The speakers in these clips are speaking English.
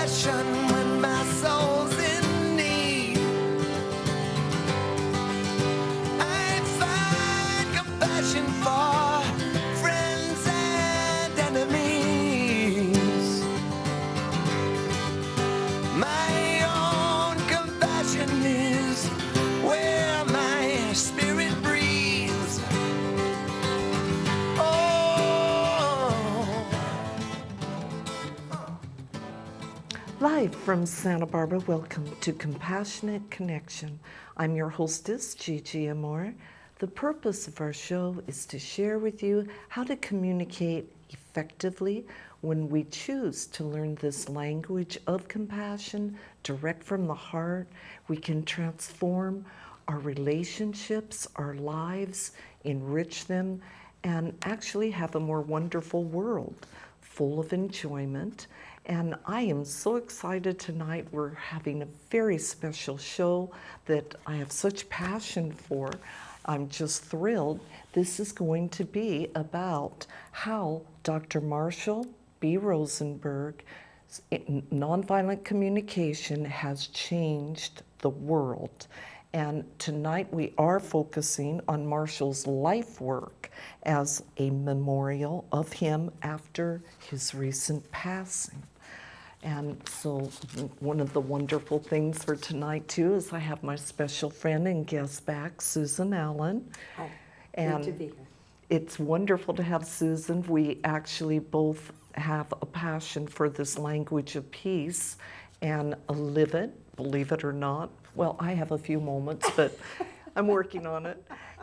compassion when my soul's in need. I find compassion for friends and enemies. My own compassion is where my spirit breathes. Live from Santa Barbara, welcome to Compassionate Connection. I'm your hostess, Gigi Amore. The purpose of our show is to share with you how to communicate effectively when we choose to learn this language of compassion direct from the heart. We can transform our relationships, our lives, enrich them, and actually have a more wonderful world full of enjoyment. And I am so excited tonight. We're having a very special show that I have such passion for. I'm just thrilled. This is going to be about how Dr. Marshall B. Rosenberg, nonviolent communication has changed the world. And tonight we are focusing on Marshall's life work as a memorial of him after his recent passing. And so one of the wonderful things for tonight too is I have my special friend and guest back, Susan Allan. Hi, and good to be here. It's wonderful to have Susan. We actually both have a passion for this language of peace and live it, believe it or not. Well, I have a few moments, but I'm working on it.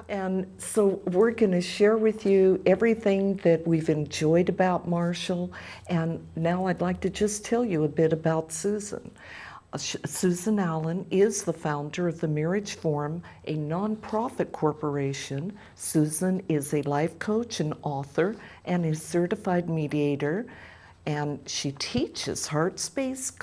And so we're going to share with you everything that we've enjoyed about Marshall. And now I'd like to just tell you a bit about Susan. Susan Allan is the founder of the Marriage Forum, a nonprofit corporation. Susan is a life coach and author and a certified mediator. And she teaches Heartspace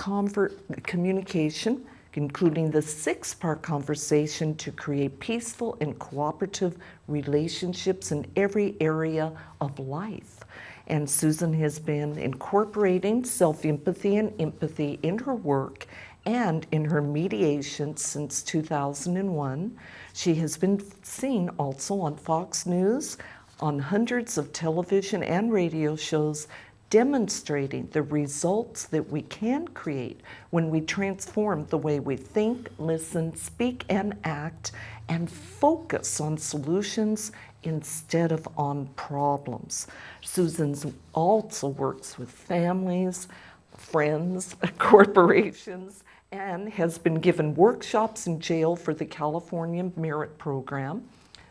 communication, including the 6-part conversation to create peaceful and cooperative relationships in every area of life. And Susan has been incorporating self-empathy and empathy in her work and in her mediation since 2001. She has been seen also on Fox News, on hundreds of television and radio shows, demonstrating the results that we can create when we transform the way we think, listen, speak, and act, and focus on solutions instead of on problems. Susan also works with families, friends, corporations, and has been given workshops in jail for the California Merit Program.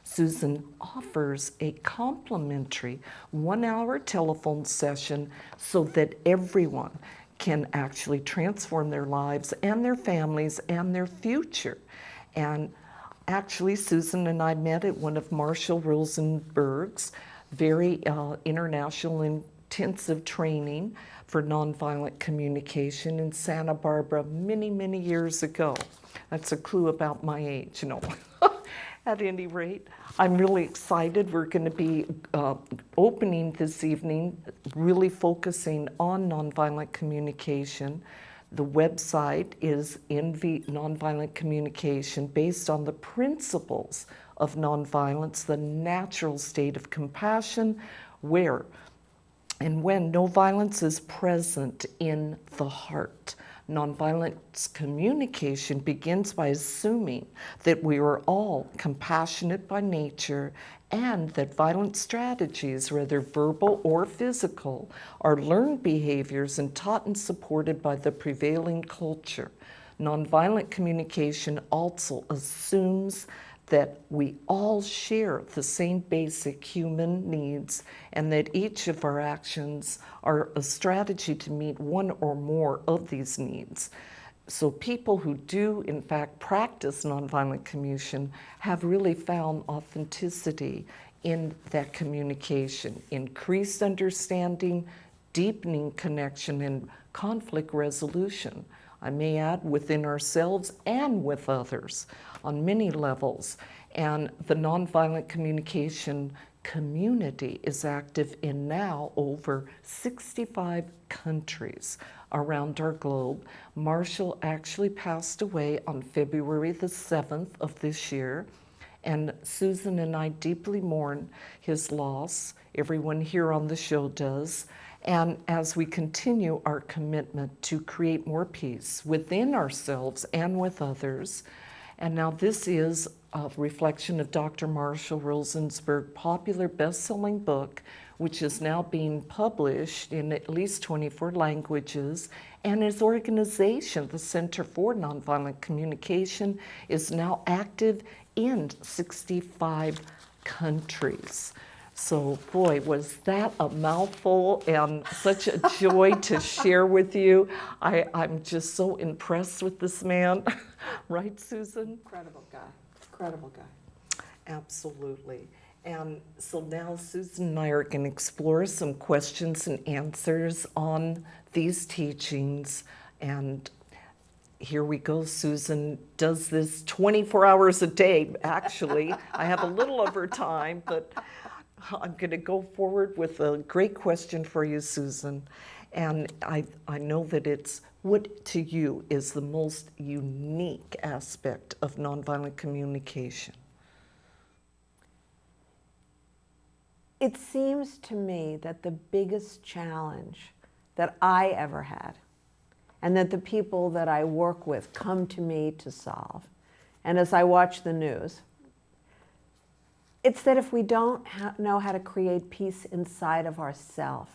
Susan offers a complimentary 1-hour telephone session so that everyone can actually transform their lives and their families and their future. And actually, Susan and I met at one of Marshall Rosenberg's very international intensive training for nonviolent communication in Santa Barbara many, many years ago. That's a clue about my age, you know. At any rate, I'm really excited. We're going to be opening this evening, really focusing on nonviolent communication. The website is Nonviolent Communication, based on the principles of nonviolence, the natural state of compassion, where and when no violence is present in the heart. Nonviolent communication begins by assuming that we are all compassionate by nature and that violent strategies, whether verbal or physical, are learned behaviors and taught and supported by the prevailing culture. Nonviolent communication also assumes that we all share the same basic human needs and that each of our actions are a strategy to meet one or more of these needs. So people who do, in fact, practice nonviolent communication have really found authenticity in that communication, increased understanding, deepening connection, and conflict resolution. I may add, within ourselves and with others on many levels. And the nonviolent communication community is active in now over 65 countries around our globe. Marshall actually passed away on February the 7th of this year, and Susan and I deeply mourn his loss. Everyone here on the show does. And as we continue our commitment to create more peace within ourselves and with others, and now this is a reflection of Dr. Marshall Rosenberg's popular best-selling book, which is now being published in at least 24 languages, and his organization, the Center for Nonviolent Communication, is now active in 65 countries. So, boy, was that a mouthful and such a joy to share with you. I'm just so impressed with this man. Right, Susan? Incredible guy. Incredible guy. Absolutely. And so now Susan and I are going to explore some questions and answers on these teachings. And here we go. Susan does this 24 hours a day, actually. I have a little over time, but I'm going to go forward with a great question for you, Susan. And I know that it's what to you is the most unique aspect of nonviolent communication? It seems to me that the biggest challenge that I ever had, and that the people that I work with come to me to solve, and as I watch the news, it's that if we don't know how to create peace inside of ourselves,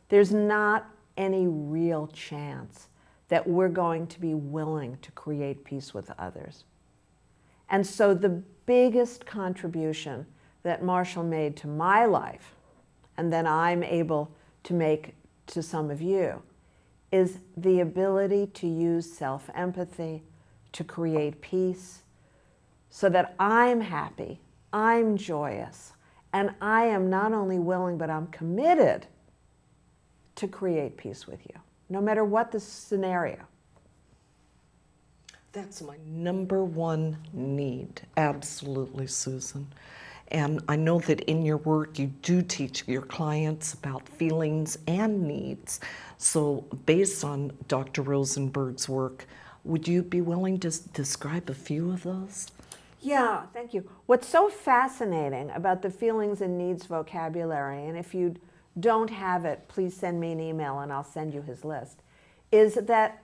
there's not any real chance that we're going to be willing to create peace with others. And so the biggest contribution that Marshall made to my life, and then I'm able to make to some of you, is the ability to use self-empathy to create peace so that I'm happy, I'm joyous, and I am not only willing, but I'm committed to create peace with you, no matter what the scenario. That's my number one need, absolutely, Susan. And I know that in your work, you do teach your clients about feelings and needs. So based on Dr. Rosenberg's work, would you be willing to describe a few of those? Yeah, thank you. What's so fascinating about the feelings and needs vocabulary, and if you don't have it, please send me an email and I'll send you his list, is that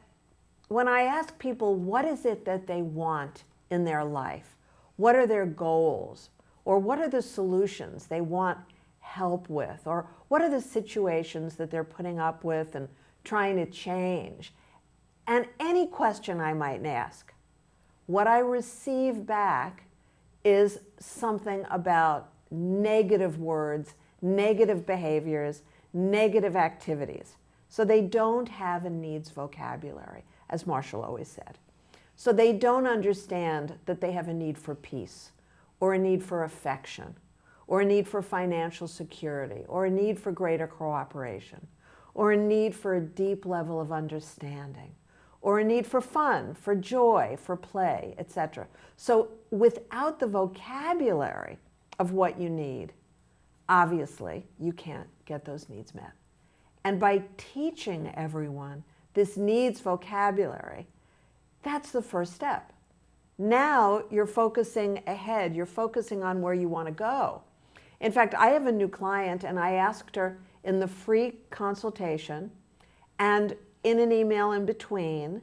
when I ask people what is it that they want in their life, what are their goals, or what are the solutions they want help with, or what are the situations that they're putting up with and trying to change, and any question I might ask, what I receive back is something about negative words, negative behaviors, negative activities. So they don't have a needs vocabulary, as Marshall always said. So they don't understand that they have a need for peace, or a need for affection, or a need for financial security, or a need for greater cooperation, or a need for a deep level of understanding, or a need for fun, for joy, for play, etc. So without the vocabulary of what you need, obviously you can't get those needs met. And by teaching everyone this needs vocabulary, that's the first step. Now you're focusing ahead, you're focusing on where you want to go. In fact, I have a new client and I asked her in the free consultation and in an email in between,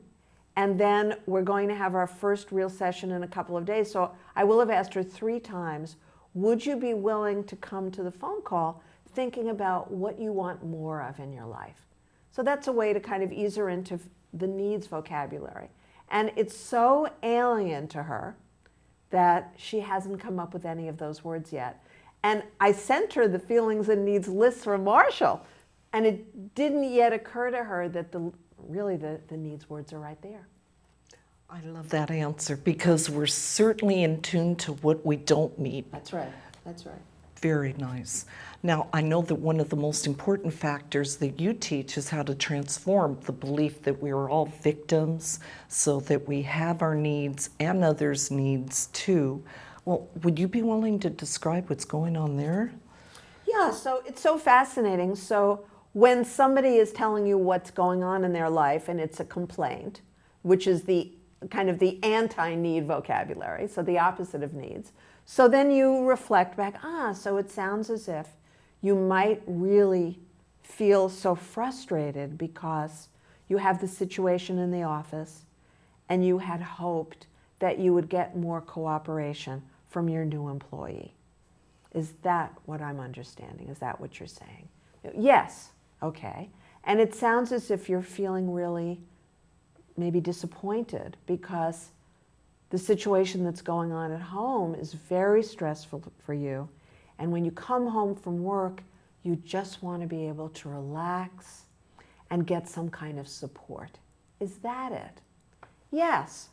and then we're going to have our first real session in a couple of days. So I will have asked her 3 times, would you be willing to come to the phone call thinking about what you want more of in your life? So that's a way to kind of ease her into the needs vocabulary. And it's so alien to her that she hasn't come up with any of those words yet. And I sent her the feelings and needs list from Marshall, and it didn't yet occur to her that really the needs words are right there. I love that answer because we're certainly in tune to what we don't need. That's right. That's right. Very nice. Now, I know that one of the most important factors that you teach is how to transform the belief that we are all victims so that we have our needs and others' needs too. Well, would you be willing to describe what's going on there? Yeah, so it's so fascinating. So when somebody is telling you what's going on in their life and it's a complaint, which is the kind of the anti-need vocabulary, so the opposite of needs. So then you reflect back, so it sounds as if you might really feel so frustrated because you have the situation in the office and you had hoped that you would get more cooperation from your new employee. Is that what I'm understanding? Is that what you're saying? Yes. Okay. And it sounds as if you're feeling really maybe disappointed because the situation that's going on at home is very stressful for you. And when you come home from work, you just want to be able to relax and get some kind of support. Is that it? Yes.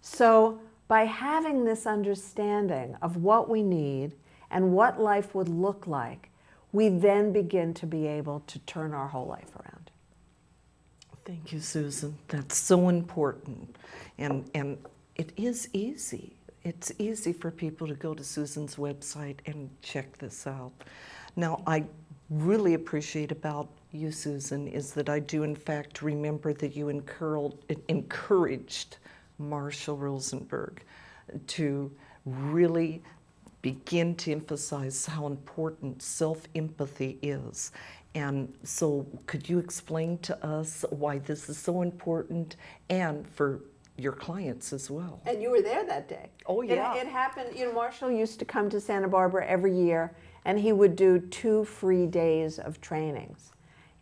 So by having this understanding of what we need and what life would look like, we then begin to be able to turn our whole life around. Thank you, Susan. That's so important. And it is easy. It's easy for people to go to Susan's website and check this out. Now, I really appreciate about you, Susan, is that I do in fact remember that you encouraged Marshall Rosenberg to really begin to emphasize how important self-empathy is. And so could you explain to us why this is so important and for your clients as well? And you were there that day. Oh, yeah. It happened, Marshall used to come to Santa Barbara every year and he would do 2 free days of trainings.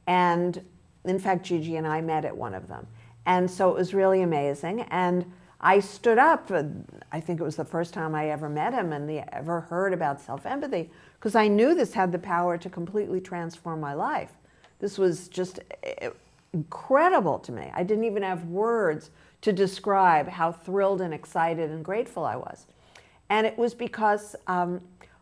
And in fact, Gigi and I met at one of them. And so it was really amazing. And I stood up, I think it was the first time I ever met him and ever heard about self-empathy, because I knew this had the power to completely transform my life. This was just incredible to me. I didn't even have words to describe how thrilled and excited and grateful I was. And it was because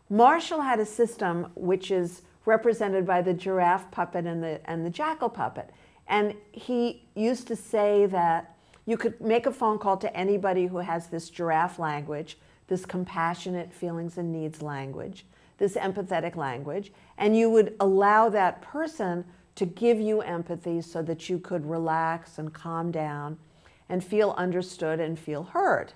Marshall had a system which is represented by the giraffe puppet and the jackal puppet. And he used to say that you could make a phone call to anybody who has this giraffe language, this compassionate feelings and needs language, this empathetic language, and you would allow that person to give you empathy so that you could relax and calm down and feel understood and feel heard.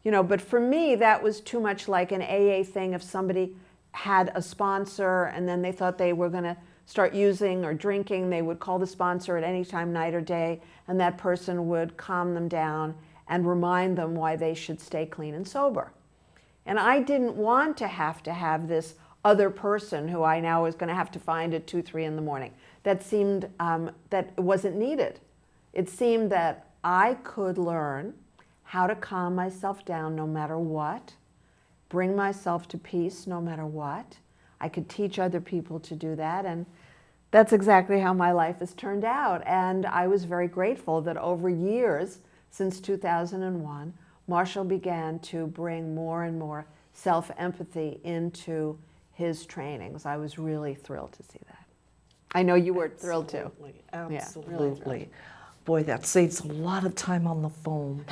But for me, that was too much like an AA thing. If somebody had a sponsor and then they thought they were going to start using or drinking, they would call the sponsor at any time, night or day, and that person would calm them down and remind them why they should stay clean and sober. And I didn't want to have this other person who I now was going to have to find at 2, 3 in the morning. That seemed that it wasn't needed. It seemed that I could learn how to calm myself down no matter what, bring myself to peace no matter what. I could teach other people to do that, and that's exactly how my life has turned out. And I was very grateful that over years, since 2001, Marshall began to bring more and more self-empathy into his trainings. I was really thrilled to see that. I know you were thrilled too. Absolutely. Yeah, really thrilled. Boy, that saves a lot of time on the phone.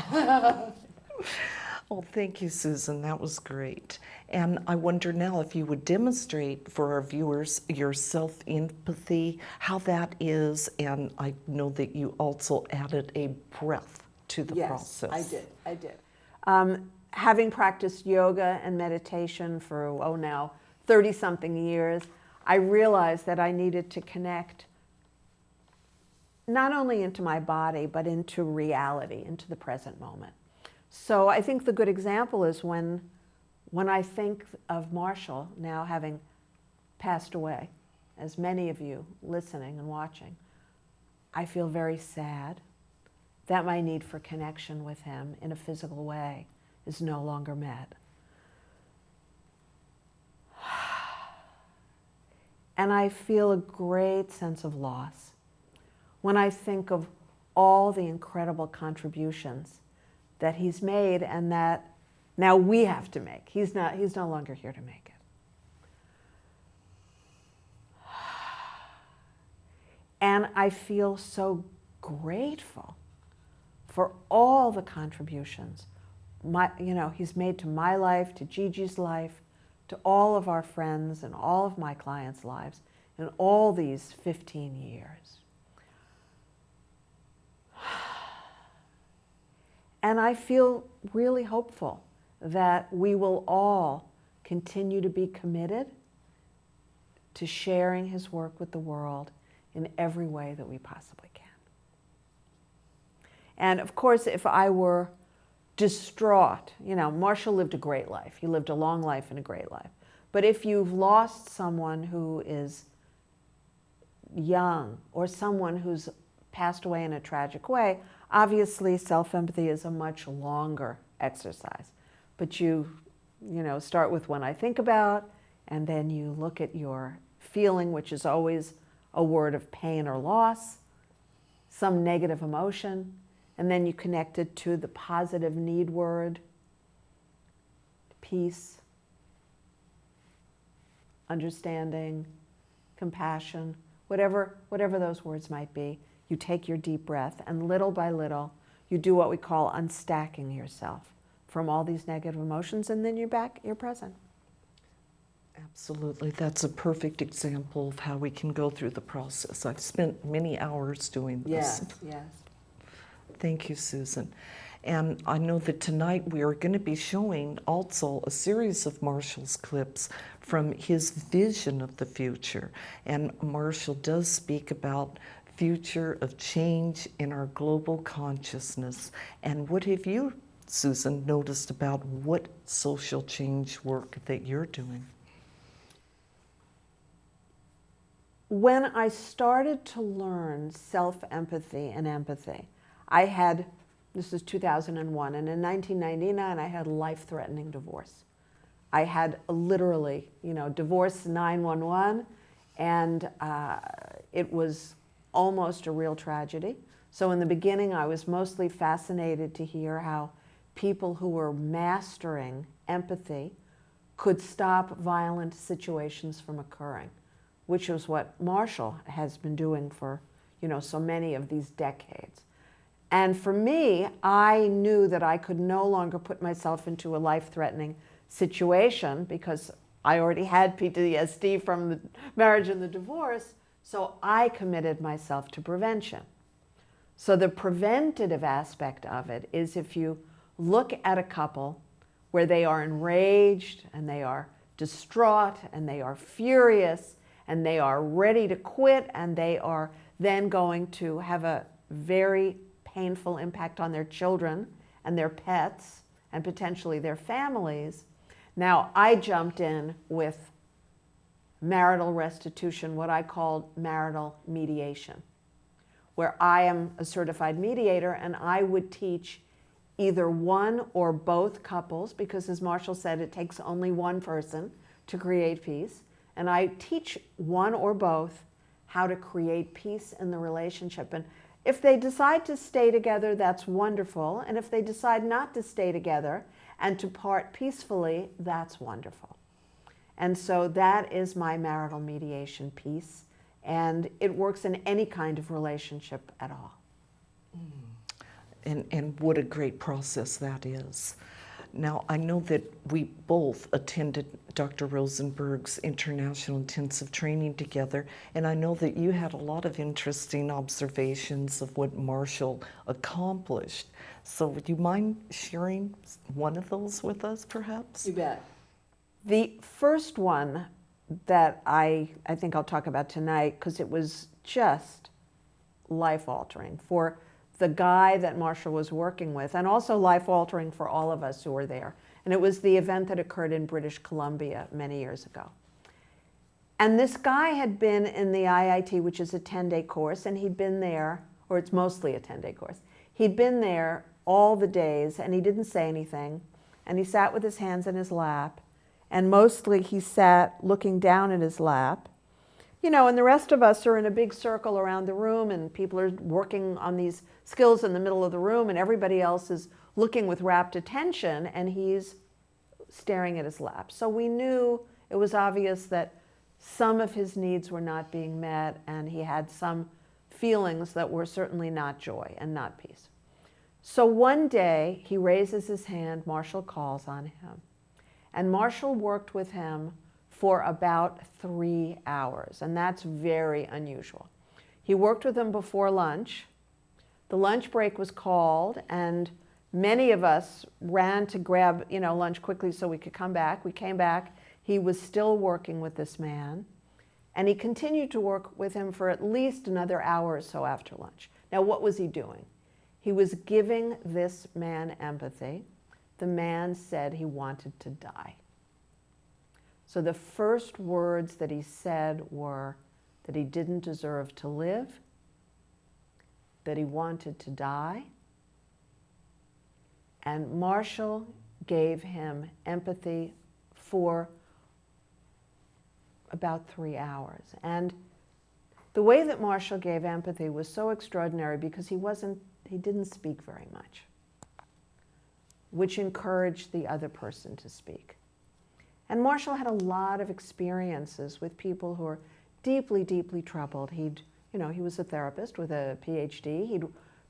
Oh, thank you, Susan. That was great. And I wonder now if you would demonstrate for our viewers your self-empathy, how that is, and I know that you also added a breath to the process. Yes, I did. Having practiced yoga and meditation for, now 30-something years, I realized that I needed to connect not only into my body, but into reality, into the present moment. So I think the good example is when I think of Marshall now having passed away, as many of you listening and watching, I feel very sad that my need for connection with him in a physical way is no longer met. And I feel a great sense of loss when I think of all the incredible contributions that he's made and that now we have to make. He's no longer here to make it. And I feel so grateful for all the contributions, he's made to my life, to Gigi's life, to all of our friends and all of my clients' lives in all these 15 years. And I feel really hopeful that we will all continue to be committed to sharing his work with the world in every way that we possibly can. And of course, if I were distraught, Marshall lived a great life. He lived a long life and a great life. But if you've lost someone who is young or someone who's passed away in a tragic way, obviously self-empathy is a much longer exercise. But you start with when I think about, and then you look at your feeling, which is always a word of pain or loss, some negative emotion, and then you connect it to the positive need word, peace, understanding, compassion, whatever those words might be. You take your deep breath, and little by little, you do what we call unstacking yourself from all these negative emotions, and then you're back, you're present. Absolutely. That's a perfect example of how we can go through the process. I've spent many hours doing this. Yes. Thank you, Susan. And I know that tonight we are going to be showing also a series of Marshall's clips from his vision of the future. And Marshall does speak about future of change in our global consciousness. And what have you, Susan, noticed about what social change work that you're doing? When I started to learn self-empathy and empathy, this is 2001, and in 1999 I had a life-threatening divorce. I had literally, divorce 911, and it was almost a real tragedy. So in the beginning I was mostly fascinated to hear how people who were mastering empathy could stop violent situations from occurring, which is what Marshall has been doing for, so many of these decades. And for me, I knew that I could no longer put myself into a life-threatening situation because I already had PTSD from the marriage and the divorce, so I committed myself to prevention. So the preventative aspect of it is if you look at a couple where they are enraged and they are distraught and they are furious and they are ready to quit and they are then going to have a very painful impact on their children and their pets and potentially their families. Now, I jumped in with marital restitution, what I called marital mediation, where I am a certified mediator and I would teach either one or both couples, because as Marshall said, it takes only one person to create peace. And I teach one or both how to create peace in the relationship. And if they decide to stay together, that's wonderful. And if they decide not to stay together and to part peacefully, that's wonderful. And so that is my marital mediation piece. And it works in any kind of relationship at all. And what a great process that is. Now, I know that we both attended Dr. Rosenberg's International Intensive Training together, and I know that you had a lot of interesting observations of what Marshall accomplished. So would you mind sharing one of those with us, perhaps? You bet. The first one that I think I'll talk about tonight, because it was just life-altering for the guy that Marshall was working with, and also life-altering for all of us who were there. And it was the event that occurred in British Columbia many years ago. And this guy had been in the IIT, which is a 10-day course, and he'd been there, or it's mostly a 10-day course. He'd been there all the days, and he didn't say anything. And he sat with his hands in his lap, and mostly he sat looking down at his lap. And the rest of us are in a big circle around the room, and people are working on these skills in the middle of the room, and everybody else is looking with rapt attention, and he's staring at his lap. So we knew, it was obvious that some of his needs were not being met, and he had some feelings that were certainly not joy and not peace. So one day he raises his hand, Marshall calls on him, and Marshall worked with him for about 3 hours, and that's very unusual. He worked with him before lunch. The lunch break was called, and many of us ran to grab, lunch quickly so we could come back. We came back. He was still working with this man, and he continued to work with him for at least another hour or so after lunch. Now, what was he doing? He was giving this man empathy. The man said he wanted to die. So the first words that he said were that he didn't deserve to live, that he wanted to die, and Marshall gave him empathy for about 3 hours. And the way that Marshall gave empathy was so extraordinary because he didn't speak very much, which encouraged the other person to speak. And Marshall had a lot of experiences with people who were deeply, deeply troubled. He was a therapist with a PhD. He'd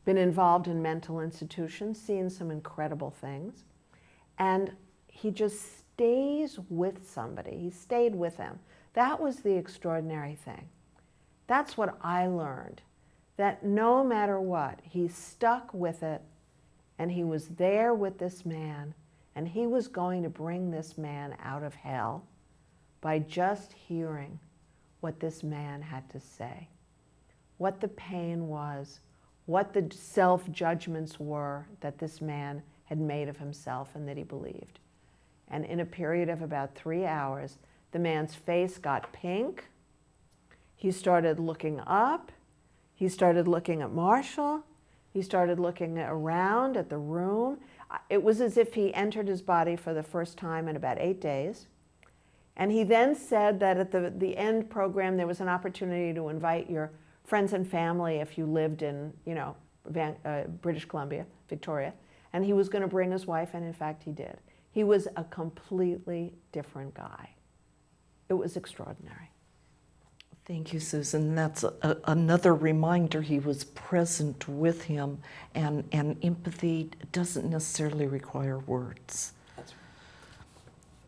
been involved in mental institutions, seen some incredible things. And he just stays with somebody. He stayed with them. That was the extraordinary thing. That's what I learned, that no matter what, he stuck with it, and he was there with this man, and he was going to bring this man out of hell by just hearing what this man had to say, what the pain was, what the self-judgments were that this man had made of himself and that he believed. And in a period of about 3 hours, the man's face got pink. He started looking up. He started looking at Marshall. He started looking around at the room. It was as if he entered his body for the first time in about 8 days. And he then said that at the end program, there was an opportunity to invite your friends and family if you lived in, British Columbia, Victoria. And he was going to bring his wife, and in fact, he did. He was a completely different guy. It was extraordinary. Thank you, Susan. That's another reminder he was present with him, and empathy doesn't necessarily require words. That's right.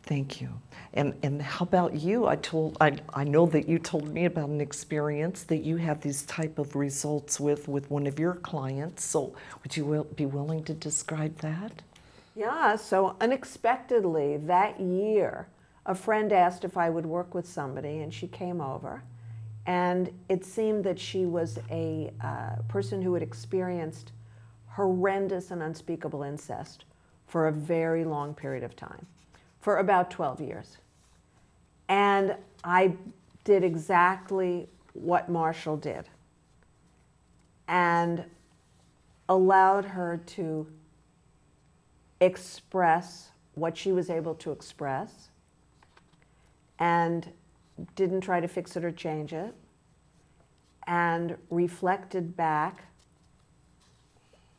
Thank you. And how about you? I know that you told me about an experience that you had these type of results with one of your clients. So would you be willing to describe that? Yeah, so unexpectedly that year, a friend asked if I would work with somebody, and she came over. And it seemed that she was a person who had experienced horrendous and unspeakable incest for a very long period of time, for about 12 years. And I did exactly what Marshall did and allowed her to express what she was able to express and didn't try to fix it or change it, and reflected back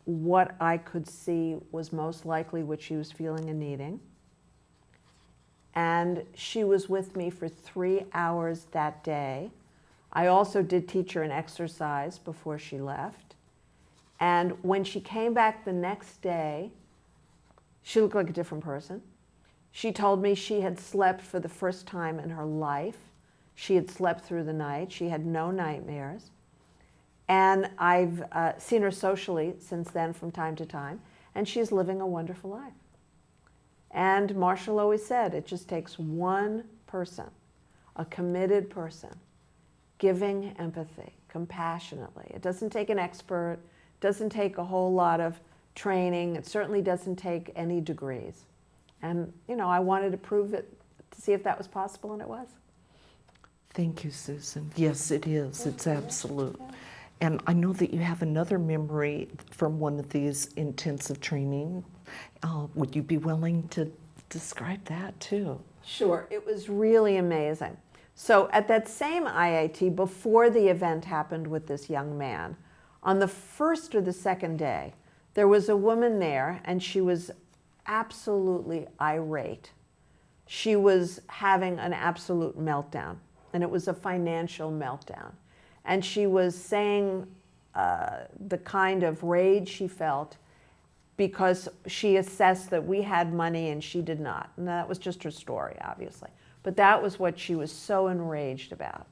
what I could see was most likely what she was feeling and needing. And she was with me for 3 hours that day. I also did teach her an exercise before she left. And when she came back the next day, she looked like a different person. She told me she had slept for the first time in her life. She had slept through the night. She had no nightmares. And I've seen her socially since then from time to time, and she's living a wonderful life. And Marshall always said, it just takes one person, a committed person, giving empathy compassionately. It doesn't take an expert, it doesn't take a whole lot of training, it certainly doesn't take any degrees. And, I wanted to prove it, to see if that was possible, and it was. Thank you, Susan. Yes, it is. It's absolute. And I know that you have another memory from one of these intensive training. Would you be willing to describe that too? Sure. It was really amazing. So at that same IIT, before the event happened with this young man, on the first or the second day, there was a woman there, and she was absolutely irate. She was having an absolute meltdown, and it was a financial meltdown. And she was saying the kind of rage she felt, because she assessed that we had money and she did not. And that was just her story, obviously. But that was what she was so enraged about.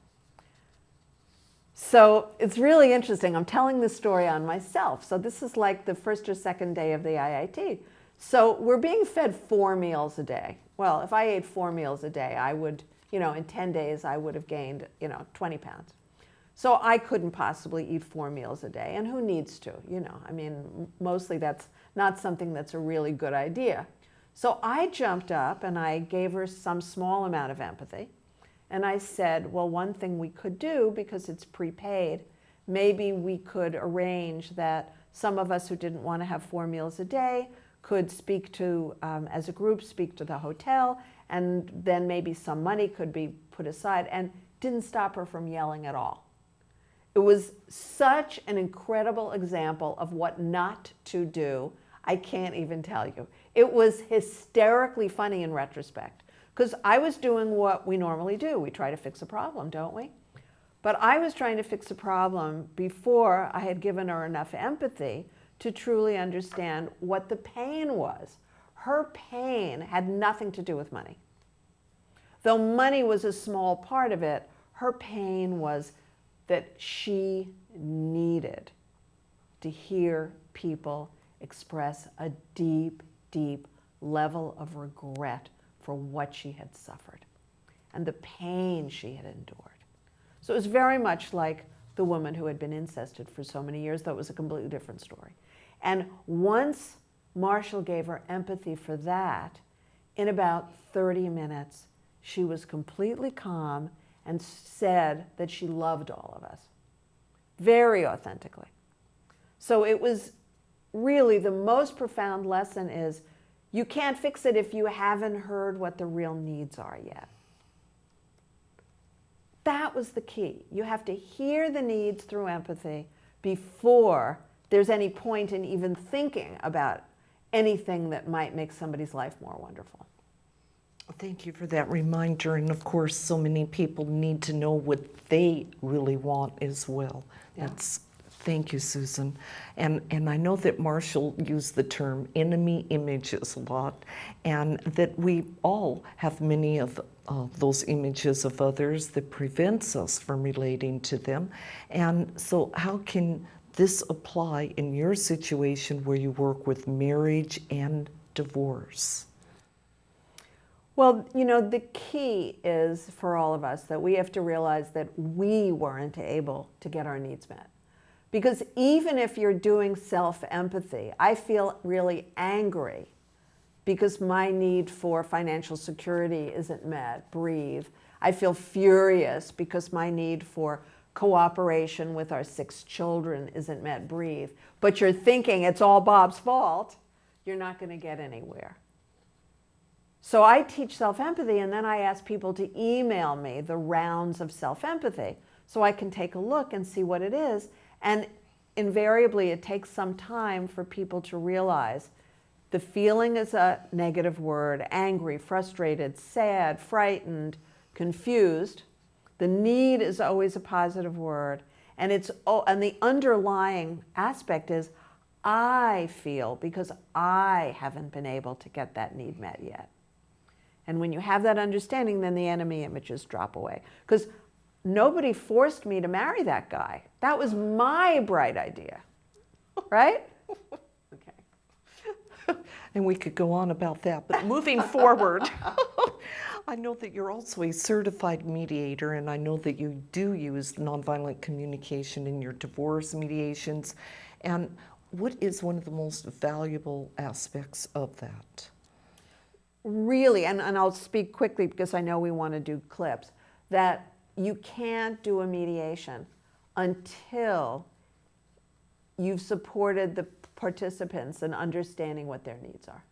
So it's really interesting. I'm telling this story on myself. So this is like the first or second day of the IIT. So we're being fed 4 meals a day. Well, if I ate 4 meals a day, I would, in 10 days, I would have gained, 20 pounds. So I couldn't possibly eat 4 meals a day. And who needs to, I mean, mostly that's not something that's a really good idea. So I jumped up and I gave her some small amount of empathy. And I said, well, one thing we could do, because it's prepaid, maybe we could arrange that some of us who didn't want to have 4 meals a day could speak to, as a group, speak to the hotel, and then maybe some money could be put aside, and didn't stop her from yelling at all. It was such an incredible example of what not to do. I can't even tell you. It was hysterically funny in retrospect, because I was doing what we normally do. We try to fix a problem, don't we? But I was trying to fix a problem before I had given her enough empathy to truly understand what the pain was. Her pain had nothing to do with money. Though money was a small part of it, her pain was that she needed to hear people express a deep, deep level of regret for what she had suffered and the pain she had endured. So it was very much like the woman who had been incested for so many years, though it was a completely different story. And once Marshall gave her empathy for that, in about 30 minutes, she was completely calm and said that she loved all of us, very authentically. So it was really the most profound lesson is you can't fix it if you haven't heard what the real needs are yet. That was the key. You have to hear the needs through empathy before there's any point in even thinking about anything that might make somebody's life more wonderful. Thank you for that reminder. And of course, so many people need to know what they really want as well. Yeah. Thank you, Susan. And I know that Marshall used the term enemy images a lot, and that we all have many of those images of others that prevents us from relating to them. And so how can this apply in your situation where you work with marriage and divorce? Well, the key is for all of us that we have to realize that we weren't able to get our needs met. Because even if you're doing self-empathy, I feel really angry because my need for financial security isn't met, breathe. I feel furious because my need for cooperation with our 6 children isn't met, breathe. But you're thinking it's all Bob's fault, you're not going to get anywhere. So I teach self-empathy, and then I ask people to email me the rounds of self-empathy so I can take a look and see what it is. And invariably, it takes some time for people to realize the feeling is a negative word: angry, frustrated, sad, frightened, confused. The need is always a positive word. And the underlying aspect is, I feel because I haven't been able to get that need met yet. And when you have that understanding, then the enemy images drop away. Because nobody forced me to marry that guy. That was my bright idea, right? Okay. And we could go on about that, but moving forward, I know that you're also a certified mediator, and I know that you do use nonviolent communication in your divorce mediations. And what is one of the most valuable aspects of that? Really, and I'll speak quickly because I know we want to do clips, that you can't do a mediation until you've supported the participants in understanding what their needs are.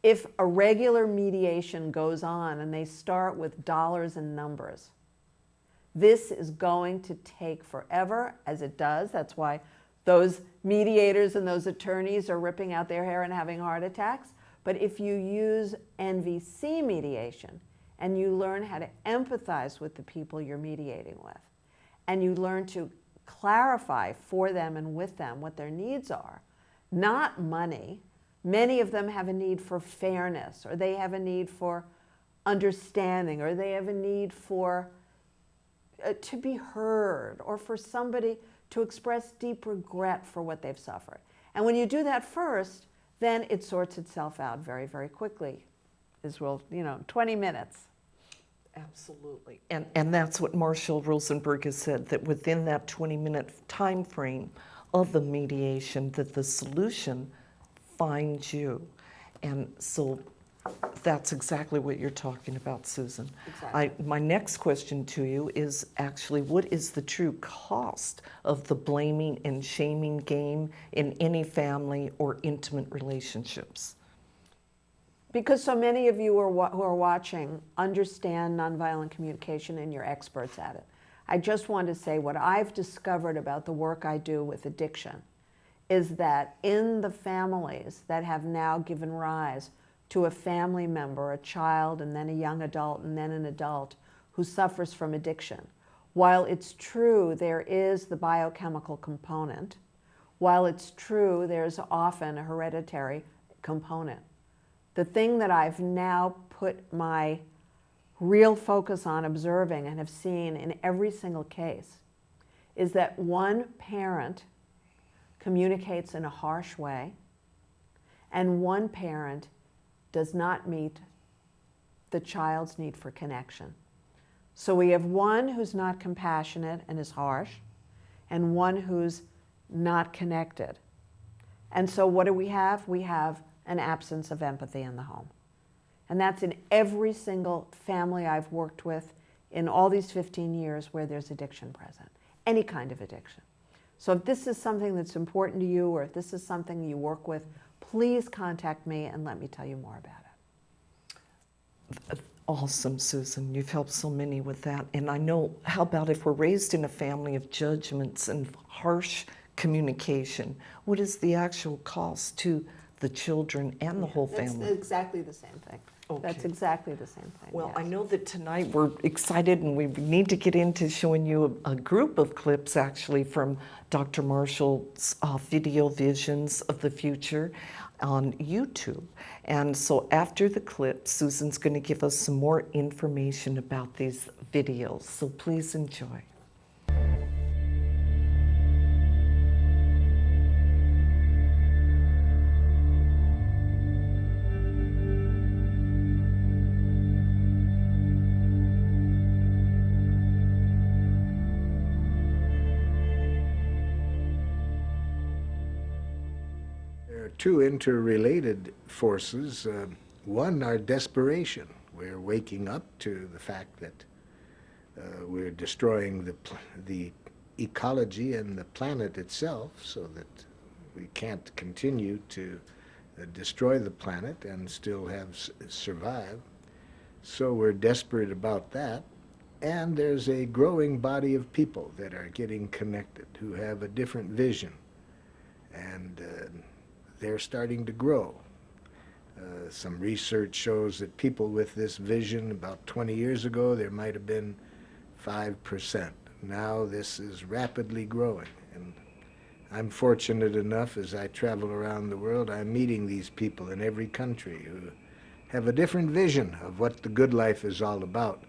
If a regular mediation goes on and they start with dollars and numbers, this is going to take forever, as it does. That's why those mediators and those attorneys are ripping out their hair and having heart attacks. But if you use NVC mediation and you learn how to empathize with the people you're mediating with, and you learn to clarify for them and with them what their needs are, not money. Many of them have a need for fairness, or they have a need for understanding, or they have a need for to be heard, or for somebody to express deep regret for what they've suffered. And when you do that first, then it sorts itself out very, very quickly. As well, 20 minutes. Absolutely. And that's what Marshall Rosenberg has said, that within that 20-minute time frame of the mediation, that the solution finds you. And so that's exactly what you're talking about, Susan. Exactly. My next question to you is actually, what is the true cost of the blaming and shaming game in any family or intimate relationships? Because so many of you who are watching understand nonviolent communication and you're experts at it. I just want to say what I've discovered about the work I do with addiction is that in the families that have now given rise to a family member, a child, and then a young adult, and then an adult who suffers from addiction, while it's true there is the biochemical component, while it's true there's often a hereditary component, the thing that I've now put my real focus on observing and have seen in every single case is that one parent communicates in a harsh way and one parent does not meet the child's need for connection. So we have one who's not compassionate and is harsh, and one who's not connected. And so what do we have? We have an absence of empathy in the home. And that's in every single family I've worked with in all these 15 years where there's addiction present, any kind of addiction. So if this is something that's important to you, or if this is something you work with, please contact me and let me tell you more about it. Awesome, Susan. You've helped so many with that. And I know, how about if we're raised in a family of judgments and harsh communication, what is the actual cost to the children and the whole family? That's exactly the same thing. Okay. That's exactly the same thing. Well, yes. I know that tonight we're excited and we need to get into showing you a group of clips actually from Dr. Marshall's video visions of the future on YouTube. And so after the clip, Susan's going to give us some more information about these videos. So please enjoy. Two interrelated forces. One, our desperation. We're waking up to the fact that we're destroying the ecology and the planet itself, so that we can't continue to destroy the planet and still have survive. So we're desperate about that. And there's a growing body of people that are getting connected, who have a different vision. And they're starting to grow. Some research shows that people with this vision, about 20 years ago, there might have been 5%. Now this is rapidly growing. And I'm fortunate enough, as I travel around the world, I'm meeting these people in every country who have a different vision of what the good life is all about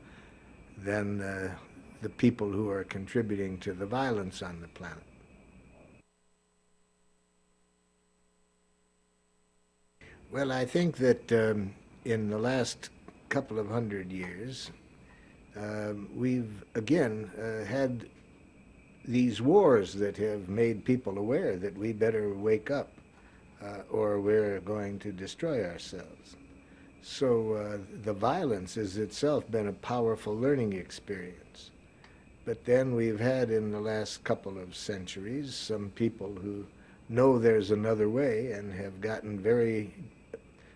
than the people who are contributing to the violence on the planet. Well, I think that in the last couple of 100 years, we've again had these wars that have made people aware that we better wake up or we're going to destroy ourselves. So the violence has itself been a powerful learning experience. But then we've had in the last couple of centuries some people who know there's another way and have gotten very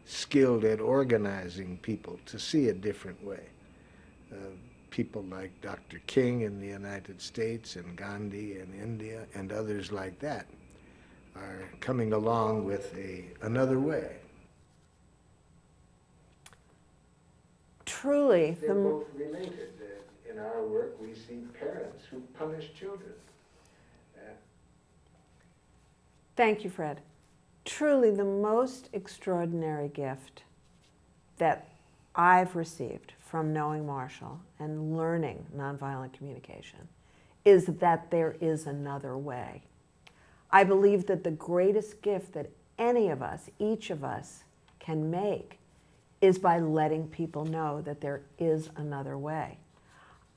skilled at organizing people to see a different way. People like Dr. King in the United States and Gandhi in India and others like that are coming along with another way. Truly. They're both related. In our work, we see parents who punish children. Thank you, Fred. truly the most extraordinary gift that I've received from knowing Marshall and learning nonviolent communication is that there is another way. I believe that the greatest gift that any of us, each of us, can make is by letting people know that there is another way.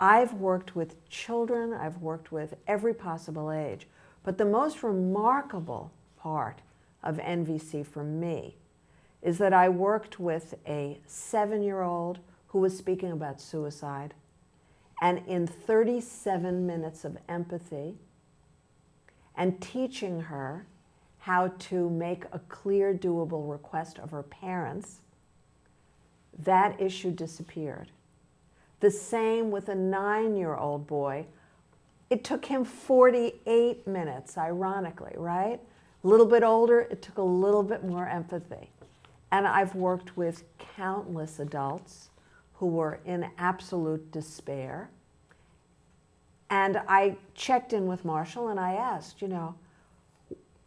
I've worked with children, I've worked with every possible age, but the most remarkable part of NVC for me is that I worked with a 7-year-old who was speaking about suicide, and in 37 minutes of empathy and teaching her how to make a clear, doable request of her parents, that issue disappeared. The same with a 9-year-old boy. It took him 48 minutes, ironically, right? A little bit older, it took a little bit more empathy. And I've worked with countless adults who were in absolute despair. And I checked in with Marshall and I asked,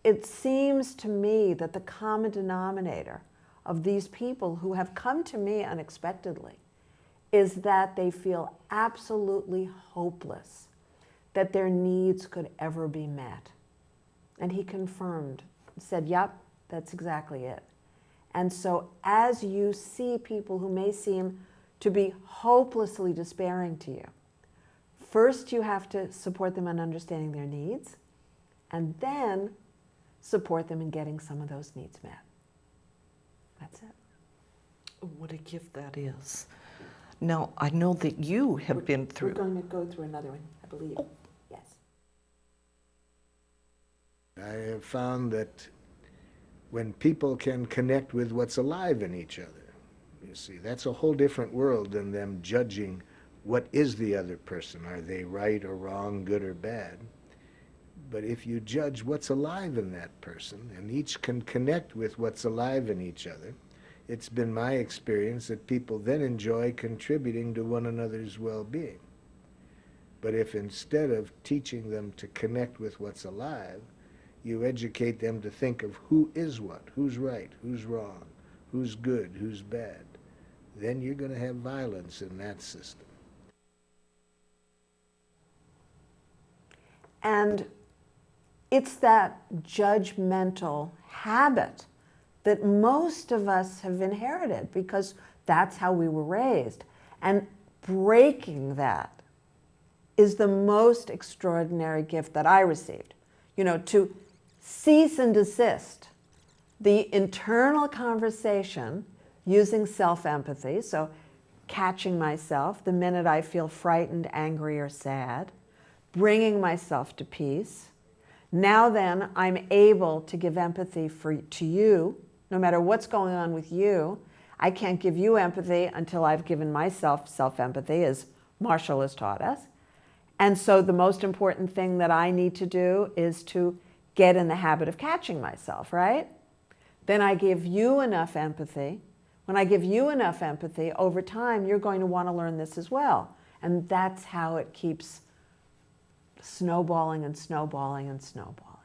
it seems to me that the common denominator of these people who have come to me unexpectedly is that they feel absolutely hopeless that their needs could ever be met. And he confirmed, said, yep, that's exactly it. And so as you see people who may seem to be hopelessly despairing to you, first you have to support them in understanding their needs, and then support them in getting some of those needs met. That's it. What a gift that is. Now, I know that you have been through. We're going to go through another one, I believe. Oh. Yes. I have found that when people can connect with what's alive in each other, you see, that's a whole different world than them judging what is the other person. Are they right or wrong, good or bad? But if you judge what's alive in that person, and each can connect with what's alive in each other, it's been my experience that people then enjoy contributing to one another's well-being. But if instead of teaching them to connect with what's alive, you educate them to think of who is what, who's right, who's wrong, who's good, who's bad, then you're going to have violence in that system. And it's that judgmental habit that most of us have inherited because that's how we were raised. And breaking that is the most extraordinary gift that I received. To cease and desist the internal conversation using self-empathy, so catching myself the minute I feel frightened, angry, or sad, bringing myself to peace. Now then, I'm able to give empathy to you, no matter what's going on with you. I can't give you empathy until I've given myself self-empathy, as Marshall has taught us. And so the most important thing that I need to do is to get in the habit of catching myself, right? Then I give you enough empathy. When I give you enough empathy, over time, you're going to want to learn this as well. And that's how it keeps snowballing and snowballing and snowballing.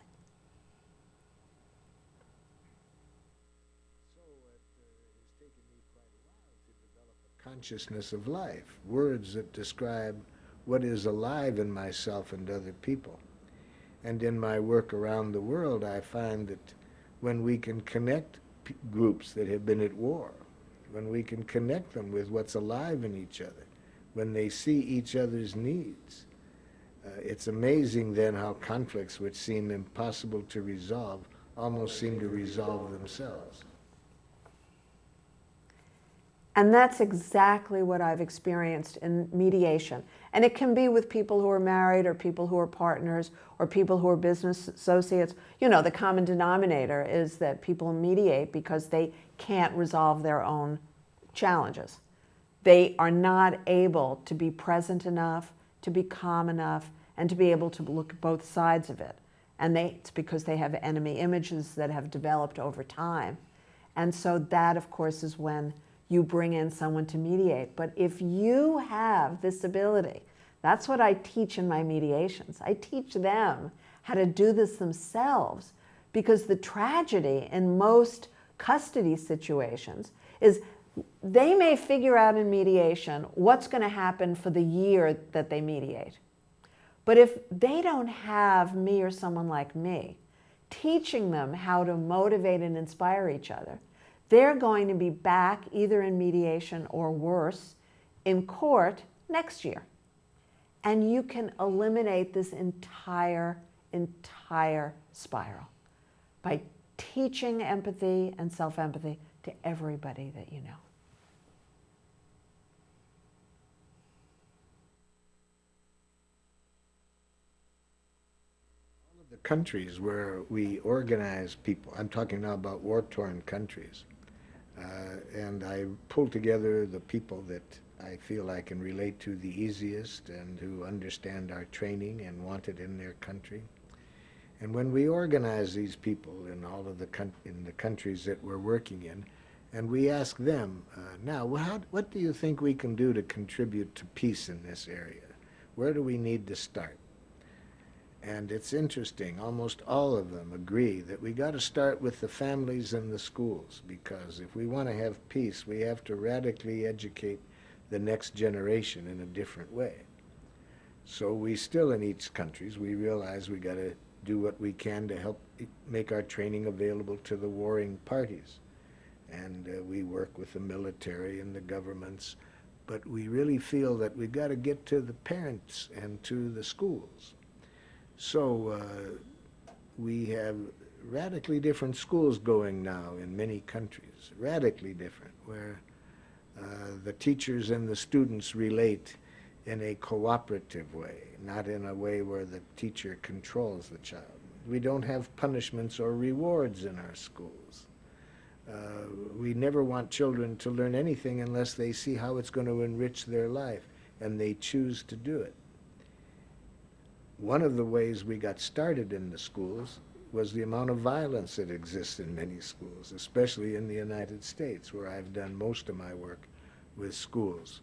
So it's taken me quite a while to develop a consciousness of life, words that describe what is alive in myself and other people. And in my work around the world, I find that when we can connect groups that have been at war, when we can connect them with what's alive in each other, when they see each other's needs, it's amazing then how conflicts which seem impossible to resolve almost seem to resolve themselves. And that's exactly what I've experienced in mediation. And it can be with people who are married or people who are partners or people who are business associates. The common denominator is that people mediate because they can't resolve their own challenges. They are not able to be present enough, to be calm enough, and to be able to look at both sides of it. And it's because they have enemy images that have developed over time. And so that, of course, is when you bring in someone to mediate. But if you have this ability, that's what I teach in my mediations. I teach them how to do this themselves Because the tragedy in most custody situations is they may figure out in mediation what's going to happen for the year that they mediate. But if they don't have me or someone like me teaching them how to motivate and inspire each other, they're going to be back either in mediation or worse, in court next year. And you can eliminate this entire spiral by teaching empathy and self-empathy to everybody that you know. All of the countries where we organize people, I'm talking now about war-torn countries, and I pull together the people that I feel I can relate to the easiest and who understand our training and want it in their country. And when we organize these people in all of the countries that we're working in, and we ask them, now, what do you think we can do to contribute to peace in this area? Where do we need to start? And it's interesting, almost all of them agree that we got to start with the families and the schools, because if we want to have peace, we have to radically educate the next generation in a different way. So we still, in each country, we realize we got to do what we can to help make our training available to the warring parties. And we work with the military and the governments, but we really feel that we've got to get to the parents and to the schools. So we have radically different schools going now in many countries, radically different, where the teachers and the students relate in a cooperative way, not in a way where the teacher controls the child. We don't have punishments or rewards in our schools. We never want children to learn anything unless they see how it's going to enrich their life, and they choose to do it. One of the ways we got started in the schools was the amount of violence that exists in many schools, especially in the United States, where I've done most of my work with schools.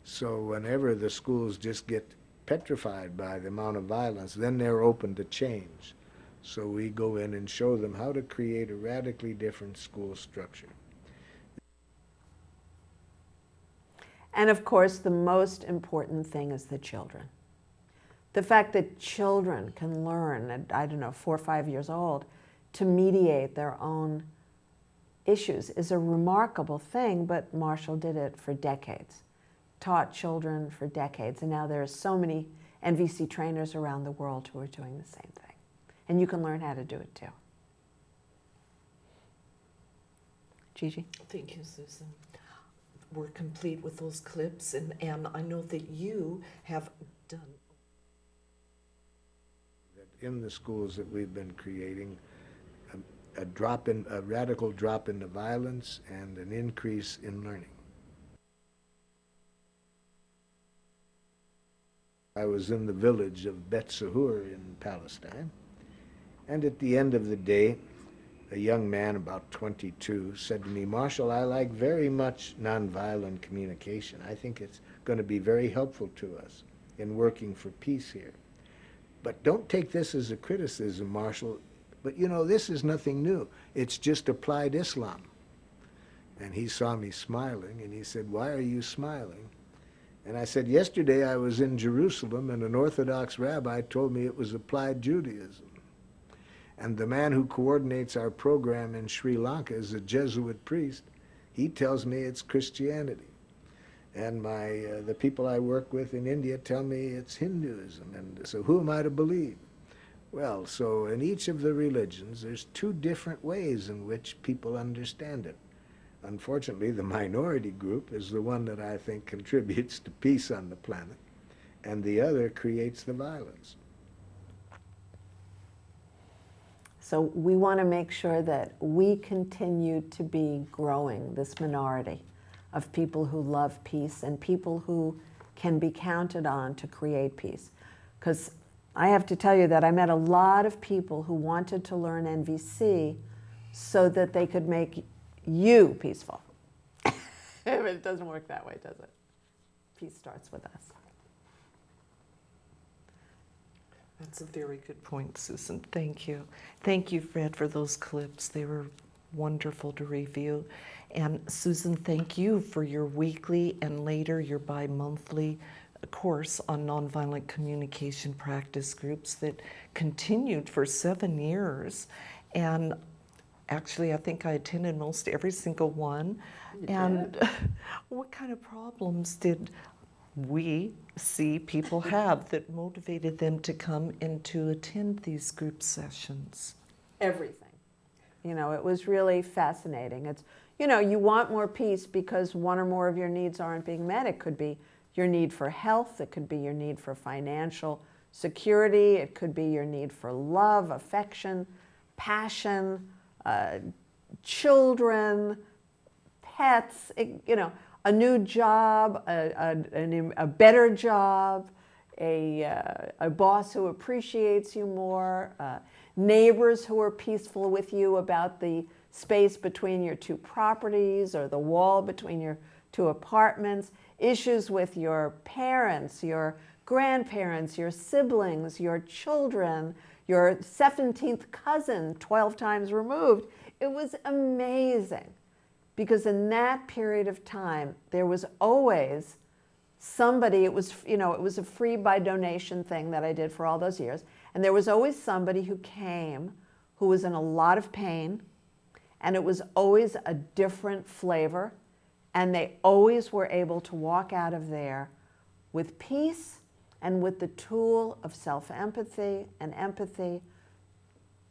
So whenever the schools just get petrified by the amount of violence, then they're open to change. So we go in and show them how to create a radically different school structure. And of course, the most important thing is the children. The fact that children can learn at, I don't know, 4 or 5 years old to mediate their own issues is a remarkable thing, but Marshall did it for decades, taught children for decades, and now there are so many NVC trainers around the world who are doing the same thing. And you can learn how to do it too. Gigi? Thank you, Susan. We're complete with those clips, and I know that you have done. In the schools that we've been creating, a radical drop in the violence and an increase in learning. I was in the village of Bet Sahur in Palestine, and at the end of the day, a young man about 22 said to me, "Marshall, I like very much nonviolent communication. I think it's going to be very helpful to us in working for peace here. But don't take this as a criticism, Marshall. But you know, this is nothing new. It's just applied Islam." And he saw me smiling, and he said, "Why are you smiling?" And I said, "Yesterday I was in Jerusalem, and an Orthodox rabbi told me it was applied Judaism. And the man who coordinates our program in Sri Lanka is a Jesuit priest. He tells me it's Christianity. And the people I work with in India tell me it's Hinduism. And so who am I to believe?" Well, so in each of the religions, there's 2 different ways in which people understand it. Unfortunately, the minority group is the one that I think contributes to peace on the planet, and the other creates the violence. So we want to make sure that we continue to be growing this minority of people who love peace and people who can be counted on to create peace. Because I have to tell you that I met a lot of people who wanted to learn NVC so that they could make you peaceful. But it doesn't work that way, does it? Peace starts with us. That's a very good point, Susan. Thank you. Thank you, Fred, for those clips. They were wonderful to review. And Susan, thank you for your weekly and later your bi-monthly course on nonviolent communication practice groups that continued for 7 years. And actually, I think I attended most every single one. And what kind of problems did we see people have that motivated them to come and to attend these group sessions? Everything. You know, it was really fascinating. It's, you know, you want more peace because one or more of your needs aren't being met. It could be your need for health, it could be your need for financial security, it could be your need for love, affection, passion, children, pets, you know, a new job, a better job, a boss who appreciates you more, neighbors who are peaceful with you about the space between your two properties or the wall between your two apartments, issues with your parents, your grandparents, your siblings, your children, your 17th cousin, 12 times removed. It was amazing because in that period of time, there was always somebody, it was, you know, it was a free by donation thing that I did for all those years. And there was always somebody who came who was in a lot of pain, and it was always a different flavor. And they always were able to walk out of there with peace and with the tool of self-empathy and empathy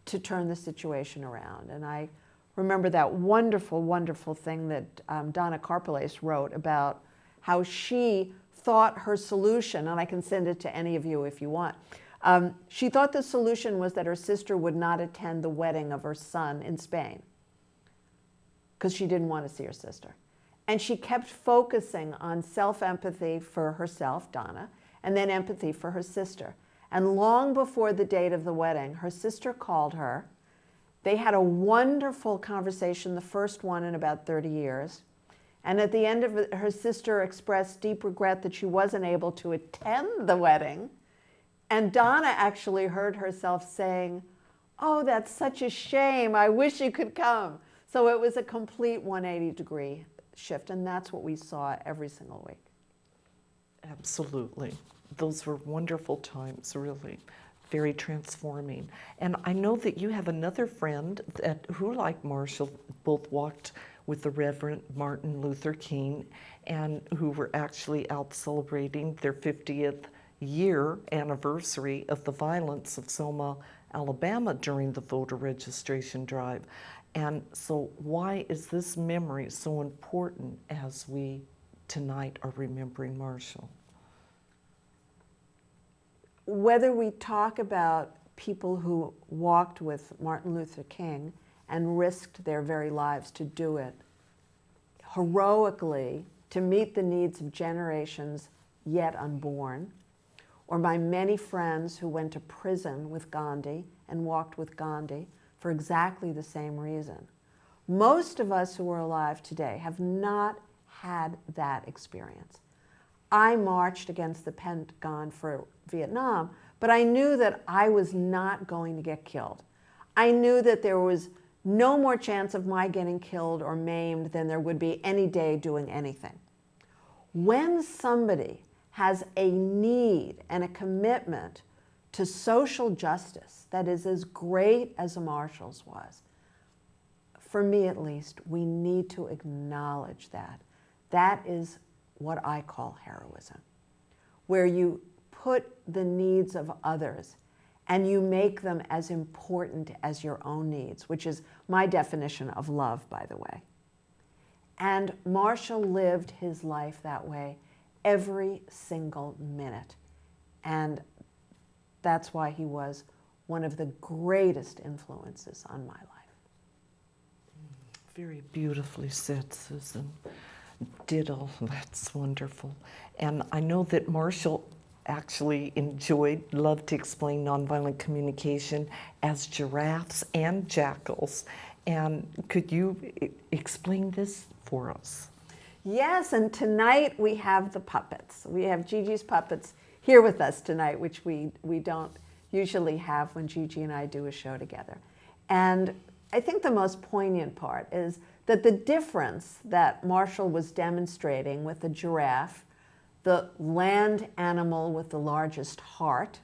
to turn the situation around. And I remember that wonderful, wonderful thing that Donna Carpelais wrote about how she thought her solution, and I can send it to any of you if you want, she thought the solution was that her sister would not attend the wedding of her son in Spain because she didn't want to see her sister. And she kept focusing on self-empathy for herself, Donna, and then empathy for her sister. And long before the date of the wedding, her sister called her. They had a wonderful conversation, the first one in about 30 years. And at the end of it, her sister expressed deep regret that she wasn't able to attend the wedding. And Donna actually heard herself saying, "Oh, that's such a shame. I wish you could come." So it was a complete 180-degree shift, and that's what we saw every single week. Absolutely. Those were wonderful times, really. Very transforming. And I know that you have another friend who, like Marshall, both walked with the Reverend Martin Luther King and who were actually out celebrating their 50th year anniversary of the violence of Selma, Alabama during the voter registration drive. And so why is this memory so important as we tonight are remembering Marshall? Whether we talk about people who walked with Martin Luther King and risked their very lives to do it heroically to meet the needs of generations yet unborn, or my many friends who went to prison with Gandhi and walked with Gandhi for exactly the same reason. Most of us who are alive today have not had that experience. I marched against the Pentagon for Vietnam, but I knew that I was not going to get killed. I knew that there was no more chance of my getting killed or maimed than there would be any day doing anything. When somebody has a need and a commitment to social justice that is as great as Marshall's was, for me at least, we need to acknowledge that. That is what I call heroism, where you put the needs of others and you make them as important as your own needs, which is my definition of love, by the way. And Marshall lived his life that way every single minute. And that's why he was one of the greatest influences on my life. Very beautifully said, Susan. Ditto, that's wonderful. And I know that Marshall actually loved to explain nonviolent communication as giraffes and jackals. And could you explain this for us? Yes, and tonight we have the puppets. We have Gigi's puppets here with us tonight, which we don't usually have when Gigi and I do a show together. And I think the most poignant part is that the difference that Marshall was demonstrating with the giraffe, the land animal with the largest heart,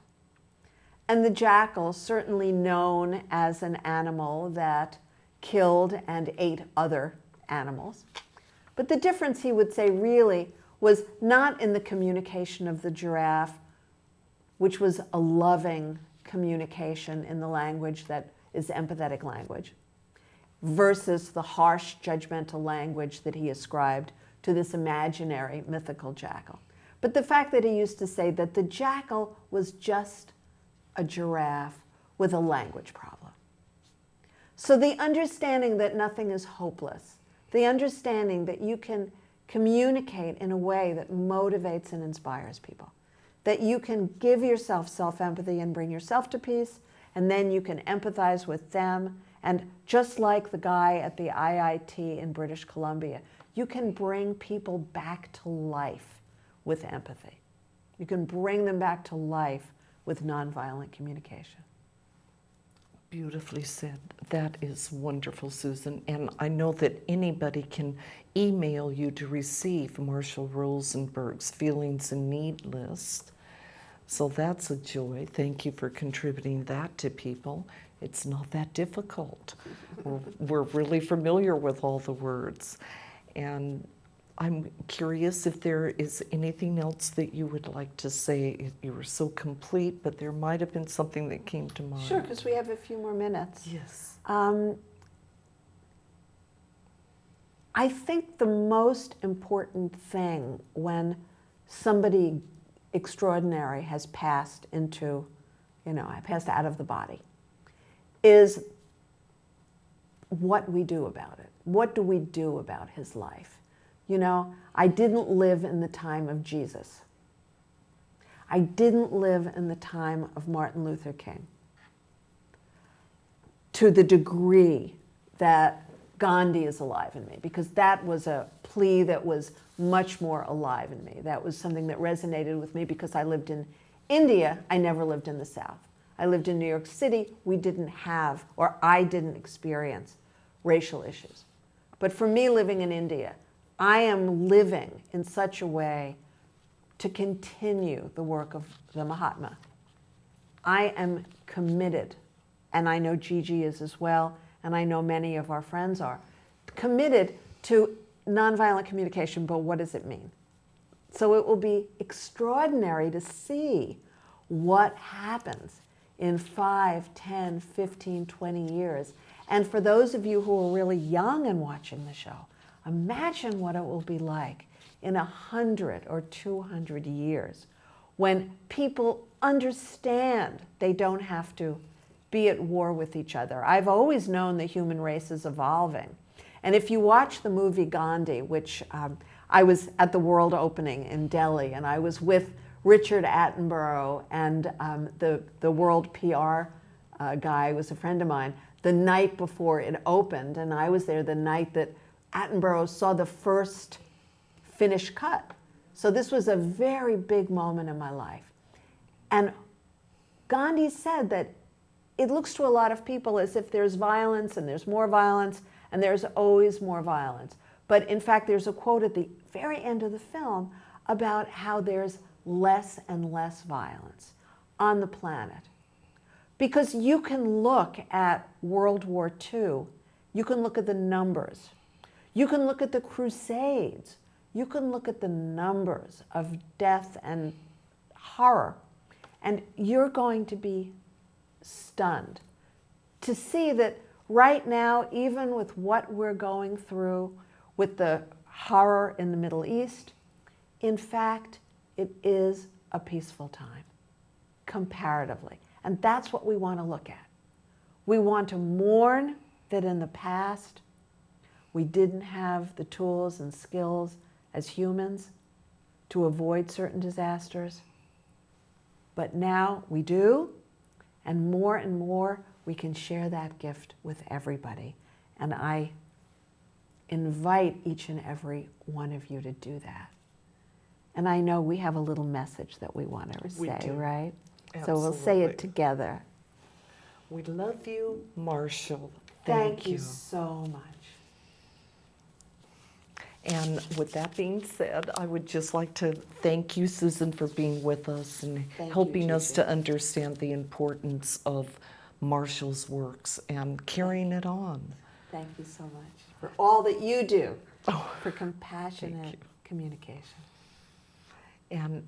and the jackal, certainly known as an animal that killed and ate other animals. But the difference, he would say, really was not in the communication of the giraffe, which was a loving communication in the language that is empathetic language, versus the harsh, judgmental language that he ascribed to this imaginary, mythical jackal. But the fact that he used to say that the jackal was just a giraffe with a language problem. So the understanding that nothing is hopeless, the understanding that you can communicate in a way that motivates and inspires people, that you can give yourself self-empathy and bring yourself to peace, and then you can empathize with them. And just like the guy at the IIT in British Columbia, you can bring people back to life with empathy. You can bring them back to life with nonviolent communication. Beautifully said. That is wonderful, Susan. And I know that anybody can email you to receive Marshall Rosenberg's Feelings and Need list. So that's a joy. Thank you for contributing that to people. It's not that difficult. We're really familiar with all the words. And I'm curious if there is anything else that you would like to say. You were so complete, but there might have been something that came to mind. Sure, because we have a few more minutes. Yes. I think the most important thing when somebody extraordinary has passed into, passed out of the body, is what we do about it. What do we do about his life? I didn't live in the time of Jesus. I didn't live in the time of Martin Luther King to the degree that Gandhi is alive in me, because that was a plea that was much more alive in me. That was something that resonated with me because I lived in India. I never lived in the South. I lived in New York City. We didn't have, or I didn't experience, racial issues. But for me, living in India, I am living in such a way to continue the work of the Mahatma. I am committed, and I know Gigi is as well, and I know many of our friends are, committed to nonviolent communication, but what does it mean? So it will be extraordinary to see what happens in 5, 10, 15, 20 years. And for those of you who are really young and watching the show, imagine what it will be like in 100 or 200 years when people understand they don't have to be at war with each other. I've always known the human race is evolving. And if you watch the movie Gandhi, which I was at the world opening in Delhi, and I was with Richard Attenborough and the world PR guy was a friend of mine the night before it opened, and I was there the night that Attenborough saw the first finished cut. So this was a very big moment in my life. And Gandhi said that it looks to a lot of people as if there's violence and there's more violence and there's always more violence. But in fact, there's a quote at the very end of the film about how there's less and less violence on the planet. Because you can look at World War II, you can look at the numbers, you can look at the Crusades, you can look at the numbers of death and horror, and you're going to be stunned to see that right now, even with what we're going through with the horror in the Middle East, in fact, it is a peaceful time, comparatively. And that's what we want to look at. We want to mourn that in the past, we didn't have the tools and skills as humans to avoid certain disasters. But now we do, and more we can share that gift with everybody. And I invite each and every one of you to do that. And I know we have a little message that we want to say, right? So we'll say Absolutely. it together. We love you, Marshall. Thank you so much. And with that being said, I would just like to thank you, Susan, for being with us and Thank you, helping us Gigi. to understand the importance of Marshall's works and carrying it on. Thank you so much for all that you do Oh, for thank compassionate you. communication. And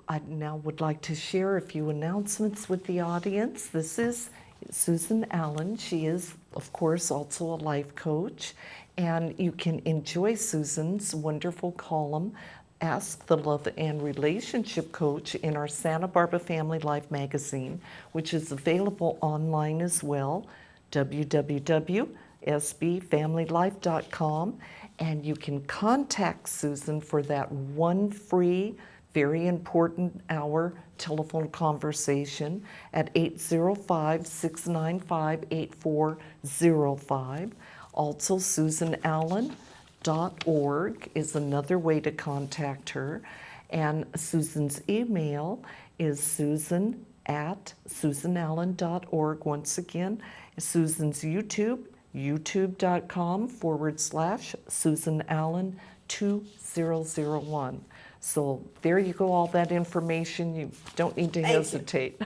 I now would like to share a few announcements with the audience. This is Susan Allan. She is, of course, also a life coach. And you can enjoy Susan's wonderful column, Ask the Love and Relationship Coach, in our Santa Barbara Family Life magazine, which is available online as well, www.sbfamilylife.com. And you can contact Susan for that one free, very important hour telephone conversation at 805-695-8405. Also, SusanAllan.org is another way to contact her. And Susan's email is susan@susanallan.org. Once again, Susan's YouTube, youtube.com/SusanAllan2001. So there you go, all that information. You don't need to Thank you. hesitate.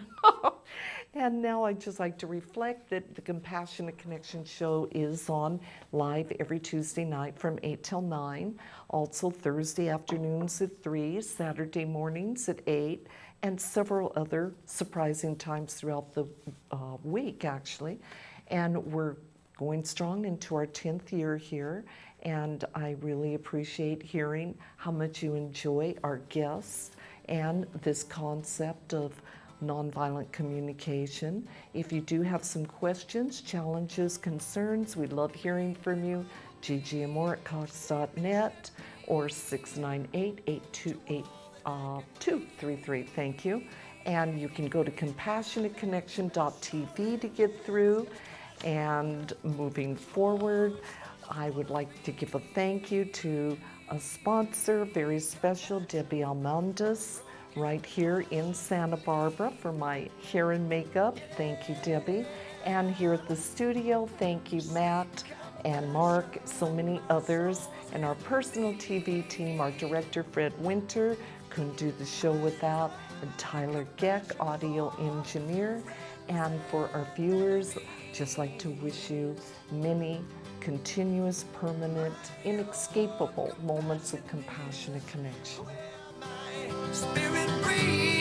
And now I'd just like to reflect that the Compassionate Connection show is on live every Tuesday night from 8 till 9, also Thursday afternoons at 3, Saturday mornings at 8, and several other surprising times throughout the week, actually. And we're going strong into our 10th year here, and I really appreciate hearing how much you enjoy our guests and this concept of nonviolent communication. If you do have some questions, challenges, concerns, we'd love hearing from you. ggmore@cox.net or 698-828-233. Thank you. And you can go to compassionateconnection.tv to get through. And moving forward, I would like to give a thank you to a sponsor, very special, Debbie Almondas, right here in Santa Barbara for my hair and makeup. Thank you, Debbie. And here at the studio, thank you, Matt and Mark, so many others. And our personal TV team, our director, Fred Winter, couldn't do the show without, and Tyler Geck, audio engineer. And for our viewers, just like to wish you many continuous, permanent, inescapable moments of compassionate connection. Spirit free.